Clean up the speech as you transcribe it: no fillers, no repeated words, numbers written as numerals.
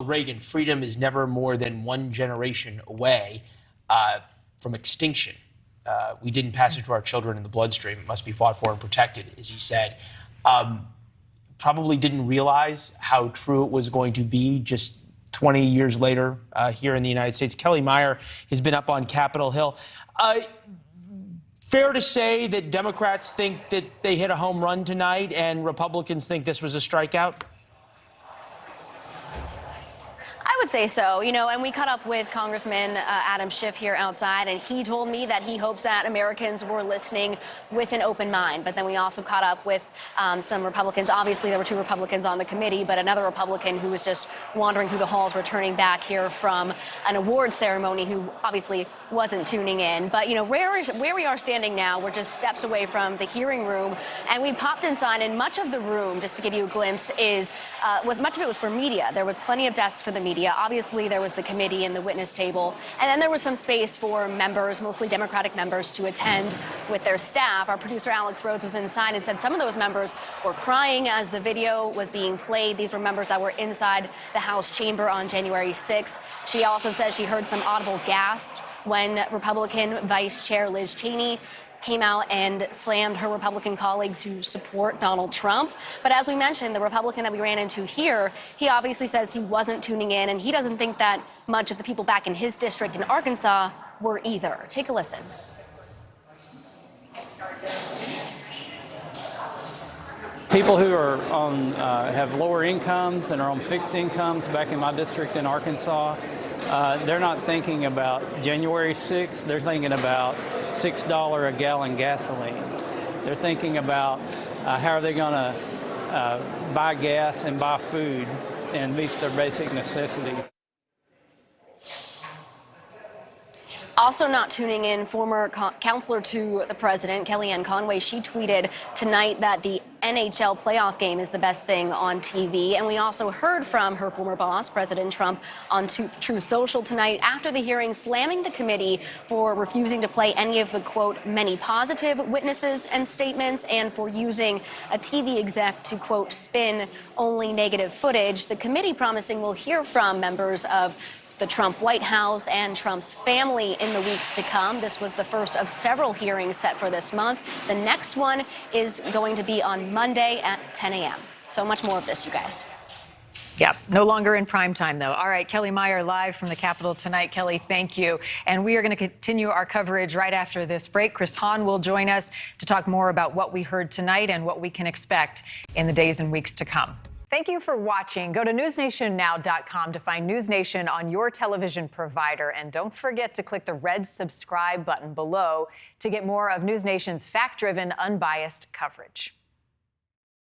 Reagan, freedom is never more than one generation away from extinction. We didn't pass it to our children in the bloodstream. It must be fought for and protected, as he said. Probably didn't realize how true it was going to be just 20 years later here in the United States. Kelly Meyer has been up on Capitol Hill. Fair to say that Democrats think that they hit a home run tonight and Republicans think this was a strikeout? I would say so, and we caught up with Congressman Adam Schiff here outside, and he told me that he hopes that Americans were listening with an open mind. But then we also caught up with some Republicans. Obviously, there were 2 Republicans on the committee, but another Republican who was just wandering through the halls returning back here from an awards ceremony who obviously wasn't tuning in. But, where we are standing now, we're just steps away from the hearing room, and we popped inside, and much of the room, just to give you a glimpse, much of it was for media. There was plenty of desks for the media. Obviously, there was the committee and the witness table, and then there was some space for members, mostly Democratic members, to attend with their staff. Our producer Alex Rhodes was inside and said some of those members were crying as the video was being played. These were members that were inside the House chamber on January 6th. She also says she heard some audible gasps when Republican Vice Chair Liz Cheney came out and slammed her Republican colleagues who support Donald Trump. But as we mentioned, the Republican that we ran into here, he obviously says he wasn't tuning in, and he doesn't think that much of the people back in his district in Arkansas were either. Take a listen. People who are on have lower incomes and are on fixed incomes back in my district in Arkansas, they're not thinking about January 6th. They're thinking about $6 a gallon gasoline. They're thinking about how are they going to buy gas and buy food and meet their basic necessities. Also not tuning in, former counselor to the president, Kellyanne Conway. She tweeted tonight that the NHL playoff game is the best thing on TV. And we also heard from her former boss, President Trump, on Truth Social tonight after the hearing, slamming the committee for refusing to play any of the, quote, many positive witnesses and statements, and for using a TV exec to, quote, spin only negative footage. The committee promising we'll hear from members of the Trump White House and Trump's family in the weeks to come. This was the first of several hearings set for this month. The next one is going to be on Monday at 10 a.m. So much more of this, you guys. Yep, no longer in prime time, though. All right, Kelly Meyer live from the Capitol tonight. Kelly, thank you. And we are going to continue our coverage right after this break. Chris Hahn will join us to talk more about what we heard tonight and what we can expect in the days and weeks to come. Thank you for watching. Go to newsnationnow.com to find News Nation on your television provider. And don't forget to click the red subscribe button below to get more of News Nation's fact-driven, unbiased coverage.